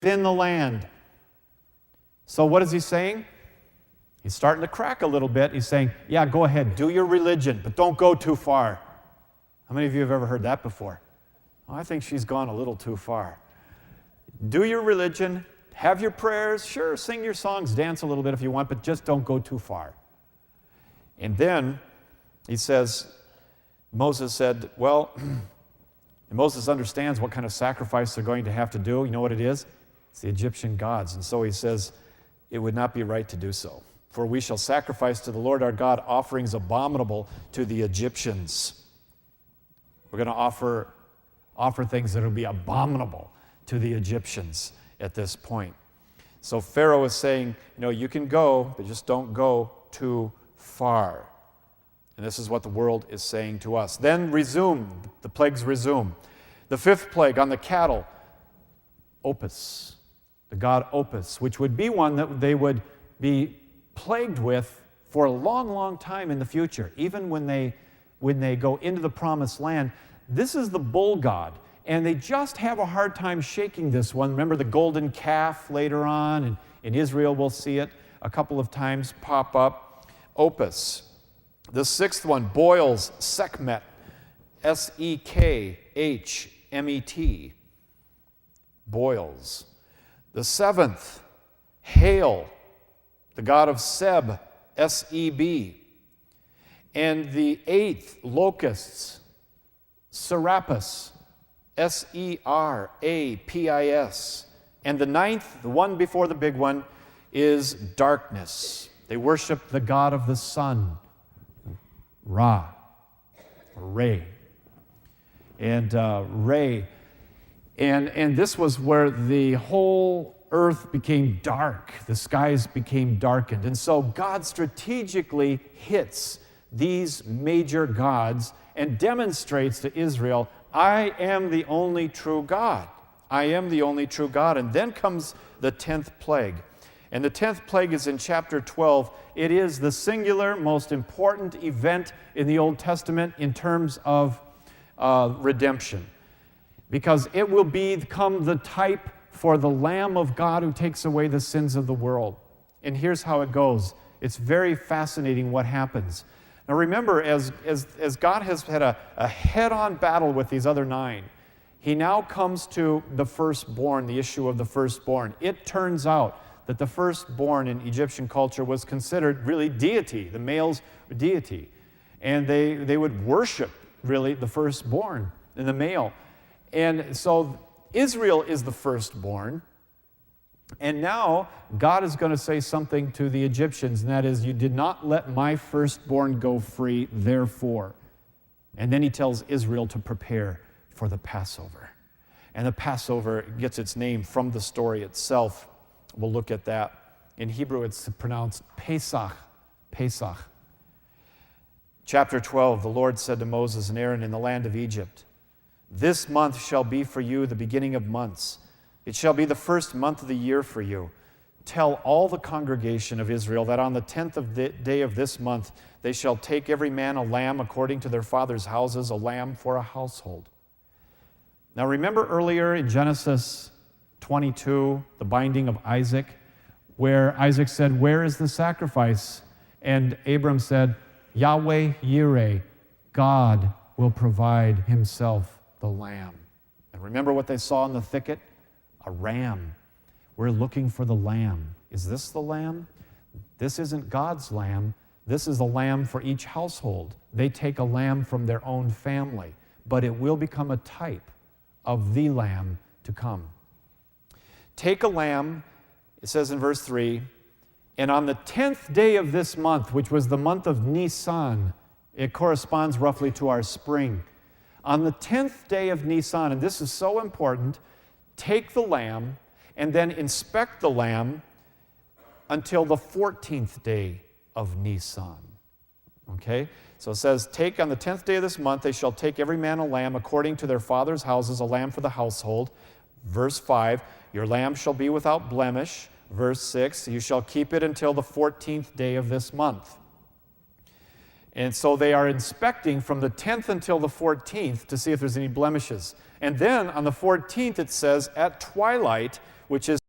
in the land. So what is he saying? He's starting to crack a little bit. He's saying, yeah, go ahead, do your religion, but don't go too far. How many of you have ever heard that before? Oh, I think she's gone a little too far. Do your religion, have your prayers, sure, sing your songs, dance a little bit if you want, but just don't go too far. And then he says, Moses said, well, Moses understands what kind of sacrifice they're going to have to do. You know what it is? It's the Egyptian gods. And so he says, it would not be right to do so. For we shall sacrifice to the Lord our God offerings abominable to the Egyptians. We're going to offer things that will be abominable to the Egyptians at this point. So Pharaoh is saying, you can go, but just don't go too far. And this is what the world is saying to us. Then the plagues resume. The fifth plague on the cattle, Opis, the god Opis, which would be one that they would be plagued with for a long, long time in the future, even when they go into the promised land. This is the bull god, and they just have a hard time shaking this one. Remember the golden calf later on, and in Israel we'll see it a couple of times pop up. Opis. The sixth one, boils, Sekhmet, Sekhmet, boils. The seventh, hail, the god of Seb, Seb. And the eighth, locusts, Serapis, Serapis. And the ninth, the one before the big one, is darkness. They worship the god of the sun, Ra, Re. And Re. And this was where the whole earth became dark. The skies became darkened. And so God strategically hits these major gods and demonstrates to Israel, I am the only true God. I am the only true God. And then comes the 10th plague. And the 10th plague is in chapter 12. It is the singular, most important event in the Old Testament in terms of redemption, because it will become the type for the Lamb of God who takes away the sins of the world. And here's how it goes. It's very fascinating what happens. Now remember, as God has had a head-on battle with these other 9, he now comes to the firstborn, the issue of the firstborn. It turns out that the firstborn in Egyptian culture was considered really deity. The male's deity. And they would worship, really, the firstborn and the male. And so Israel is the firstborn. And now God is going to say something to the Egyptians, and that is, you did not let my firstborn go free, therefore. And then he tells Israel to prepare for the Passover. And the Passover gets its name from the story itself. We'll look at that. In Hebrew, it's pronounced Pesach. Pesach. Chapter 12, the Lord said to Moses and Aaron in the land of Egypt, this month shall be for you the beginning of months. It shall be the first month of the year for you. Tell all the congregation of Israel that on the 10th of the day of this month they shall take every man a lamb according to their father's houses, a lamb for a household. Now remember earlier in Genesis 22, the binding of Isaac, where Isaac said, where is the sacrifice? And Abram said, Yahweh Yireh, God will provide himself the lamb. And remember what they saw in the thicket? A ram. We're looking for the lamb. Is this the lamb? This isn't God's lamb. This is a lamb for each household. They take a lamb from their own family, but it will become a type of the lamb to come. Take a lamb, it says in verse 3, and on the 10th day of this month, which was the month of Nisan, it corresponds roughly to our spring. On the 10th day of Nisan, and this is so important, take the lamb and then inspect the lamb until the 14th day of Nisan. Okay? So it says, take on the 10th day of this month, they shall take every man a lamb according to their father's houses, a lamb for the household. Verse 5, your lamb shall be without blemish. Verse 6, you shall keep it until the 14th day of this month. And so they are inspecting from the 10th until the 14th to see if there's any blemishes. And then on the 14th it says, at twilight, which is